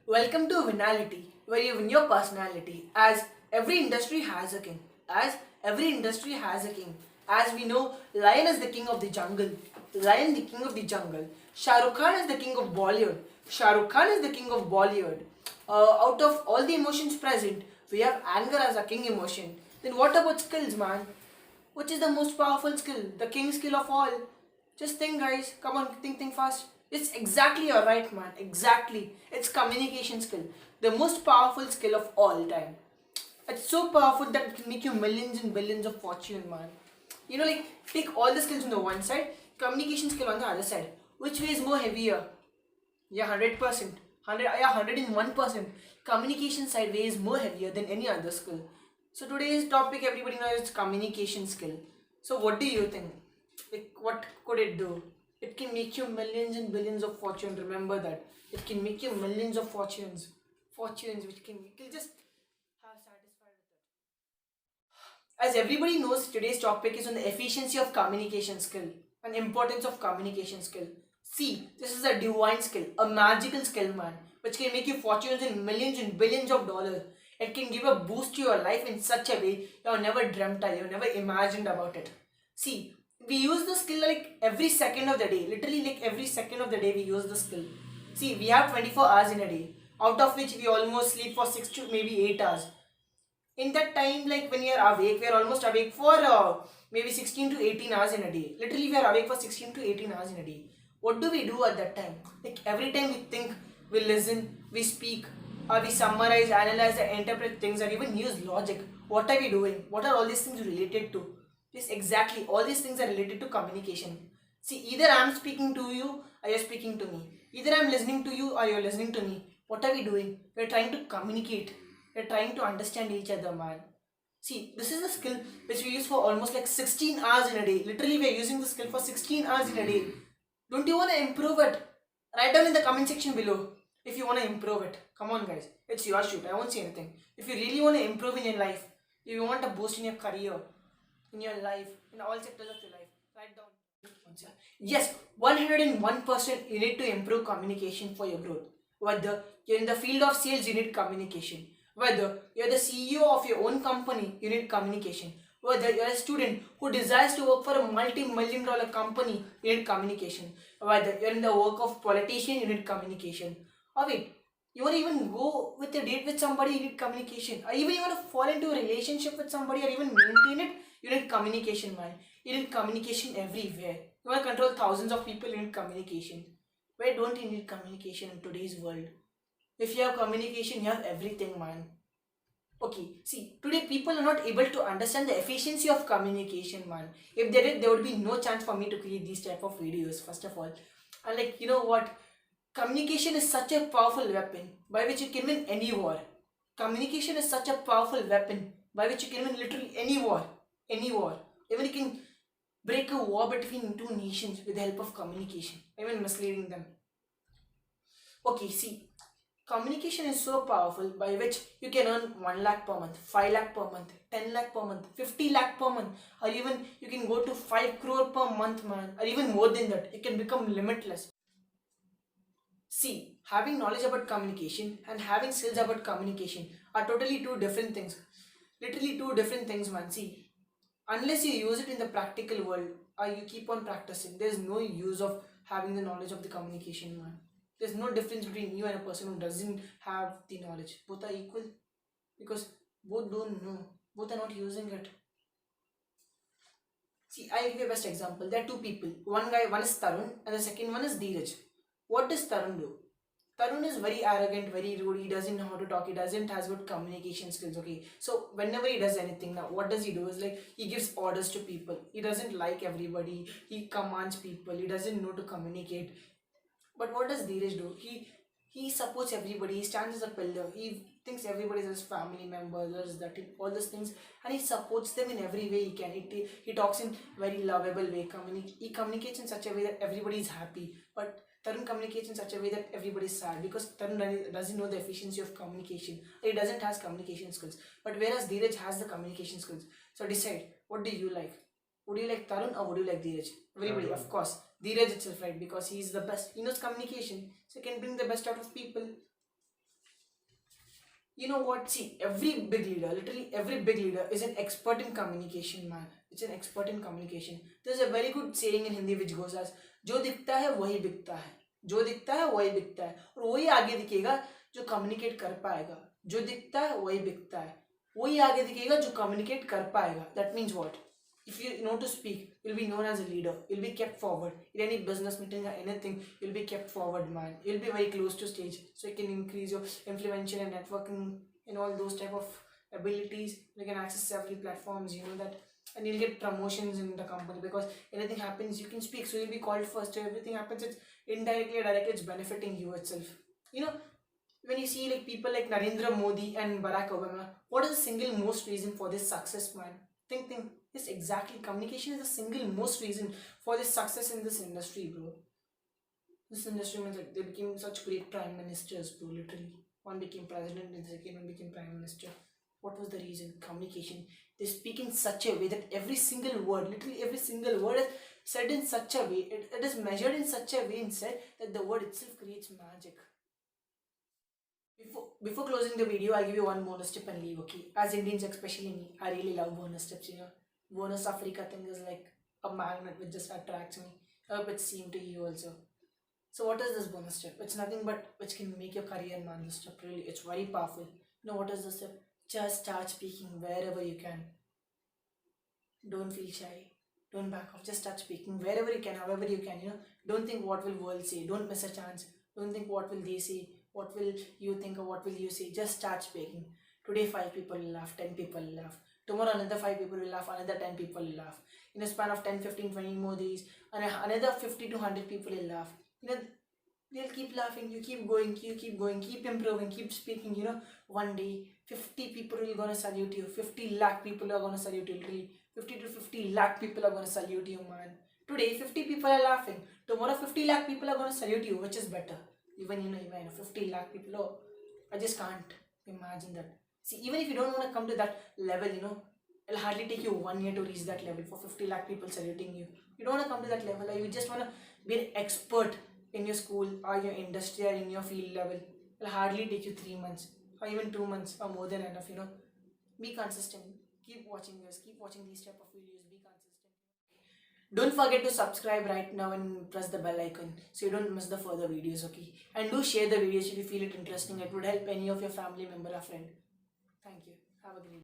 Welcome to Vinality, where you win your personality. As every industry has a king. As every industry has a king. As we know, Lion is the king of the jungle. Lion, the king of the jungle. Shah Rukh Khan is the king of Bollywood. Shah Rukh Khan is the king of Bollywood. Out of all the emotions present, we have anger as a king emotion. Then what about skills, man? Which is the most powerful skill? The king skill of all. Just think, guys. Come on, think fast. It's exactly you're right, man. Exactly. It's communication skill. The most powerful skill of all time. It's so powerful that it can make you millions and billions of fortune, man. Like take all the skills on the one side, communication skill on the other side. Which way is more heavier? Yeah, 100%. 101%. Communication side way is more heavier than any other skill. So today's topic, everybody knows, is communication skill. So what do you think? Like, what could it do? It can make you millions and billions of fortune. Remember that. It can make you millions of fortunes. Fortunes which can you can just have satisfied with it. As everybody knows, today's topic is on the efficiency of communication skill and importance of communication skill. See, this is a divine skill, a magical skill, man, which can make you fortunes in millions and billions of dollars. It can give a boost to your life in such a way you have never dreamt of, you have never imagined about it. See, we use the skill like every second of the day, literally like every second of the day we use the skill. See, we have 24 hours in a day, out of which we almost sleep for 6 to maybe 8 hours. In that time, like when we are awake, we are almost awake for maybe 16 to 18 hours in a day. Literally we are awake for 16 to 18 hours in a day. What do we do at that time? Like every time we think, we listen, we speak, or we summarize, analyze and interpret things, or even use logic. What are we doing? What are all these things related to? Yes, exactly, all these things are related to communication. See, either I'm speaking to you or you're speaking to me. Either I'm listening to you or you're listening to me. What are we doing? We're trying to communicate. We're trying to understand each other, man. See, this is the skill which we use for almost like 16 hours in a day. Literally, we're using the skill for 16 hours in a day. Don't you want to improve it? Write down in the comment section below if you want to improve it. Come on, guys. It's your shoot. I won't say anything. If you really want to improve in your life, if you want a boost in your career, in your life, in all sectors of your life, write down. Yes, 101% you need to improve communication for your growth. Whether you're in the field of sales, you need communication. Whether you're the CEO of your own company, you need communication. Whether you're a student who desires to work for a multi-million dollar company, you need communication. Whether you're in the work of politician, you need communication. Or wait, you want to even go with a date with somebody, you need communication. Or even you want to fall into a relationship with somebody or even maintain it, you need communication, man. You need communication everywhere. You want to control thousands of people, you need communication. Where don't you need communication in today's world? If you have communication, you have everything, man. Okay, see, today people are not able to understand the efficiency of communication, man. If they did, there would be no chance for me to create these type of videos, first of all. And like, you know what? Communication is such a powerful weapon by which you can win any war. Communication is such a powerful weapon by which you can win literally any war. Any war. Even you can break a war between two nations with the help of communication, even misleading them. Okay, see, communication is so powerful by which you can earn 1 lakh per month, 5 lakh per month, 10 lakh per month, 50 lakh per month, or even you can go to 5 crore per month, man, or even more than that. You can become limitless. See, having knowledge about communication and having skills about communication are totally two different things. Literally two different things, man. See, unless you use it in the practical world or you keep on practicing, there's no use of having the knowledge of the communication, man. There's no difference between you and a person who doesn't have the knowledge. Both are equal because both don't know, both are not using it. See, I'll give you a best example. There are two people. One is Tarun and the second one is Dheeraj. What does Tarun do? Tarun is very arrogant, very rude. He doesn't know how to talk. He doesn't has good communication skills. Okay, so whenever he does anything, now what does he do? Is like he gives orders to people. He doesn't like everybody. He commands people. He doesn't know to communicate. But what does Dheeraj do? He supports everybody. He stands as a pillar. He thinks everybody is his family members, or is that all those things, and he supports them in every way he can. He talks in very lovable way. He communicates in such a way that everybody is happy. But Tarun communicates in such a way that everybody is sad because Tarun doesn't know the efficiency of communication. He doesn't has communication skills. But whereas Dheeraj has the communication skills. So decide, what do you like? Would you like Tarun or would you like Dheeraj? Everybody, of course. Dheeraj itself, right? Because he's the best. He knows communication. So he can bring the best out of people. You know what? See, every big leader, literally every big leader, is an expert in communication, man. It's an expert in communication. There's a very good saying in Hindi which goes as, जो दिखता है वही बिकता है, जो दिखता है वही बिकता है, और वही आगे दिखेगा जो कम्युनिकेट कर पाएगा. जो दिखता है वही बिकता है, वही आगे दिखेगा जो कम्युनिकेट कर पाएगा. That means what? If you know to speak, you'll be known as a leader. You'll be kept forward. In any business meeting or anything, you'll be kept forward, man. You'll be very close to stage. So you can increase your influential and networking and all those type of abilities. You can access several platforms, you know that. And you'll get promotions in the company because anything happens, you can speak. So you'll be called first. So everything happens, it's indirectly or directly, it's benefiting you itself. You know, when you see like people like Narendra Modi and Barack Obama, what is the single most reason for this success, man? Think. Yes, exactly. Communication is the single most reason for this success in this industry, bro. This industry means like they became such great prime ministers, bro. Literally, one became president and the second one became prime minister. What was the reason? Communication. They speak in such a way that every single word, literally every single word, is said in such a way. It is measured in such a way and said that the word itself creates magic. Before closing the video, I'll give you one bonus tip and leave, okay? As Indians, especially me, I really love bonus tips, you know. Bonus Africa thing is like a magnet which just attracts me. I hope it seemed to you also. So what is this bonus tip? It's nothing but which can make your career, man. This tip really, it's very powerful. You know what is this tip? Just start speaking wherever you can. Don't feel shy. Don't back off. Just start speaking wherever you can, however you can. You know, don't think what will world say. Don't miss a chance. Don't think what will they say. What will you think or what will you say? Just start speaking. Today 5 people will laugh, 10 people will laugh. Tomorrow another 5 people will laugh, another 10 people will laugh. In a span of 10, 15, 20 more days, and another 50 to 100 people will laugh. You know, they'll keep laughing, you keep going, keep improving, keep speaking, you know. One day, 50 people are gonna salute you, 50 lakh people are gonna salute you, literally. 50 to 50 lakh people are gonna salute you, man. Today, 50 people are laughing. Tomorrow, 50 lakh people are gonna salute you, which is better? Even, you know, 50 lakh people, oh, I just can't imagine that. See, even if you don't want to come to that level, you know, it'll hardly take you 1 year to reach that level for 50 lakh people saluting you. You don't want to come to that level, or you just want to be an expert in your school or your industry or in your field level. It'll hardly take you 3 months or even 2 months or more than enough, you know. Be consistent. Keep watching this. Keep watching these type of videos. Be consistent. Don't forget to subscribe right now and press the bell icon so you don't miss the further videos, okay? And do share the videos if you feel it interesting. It would help any of your family member or friend. Thank you. Have a great day.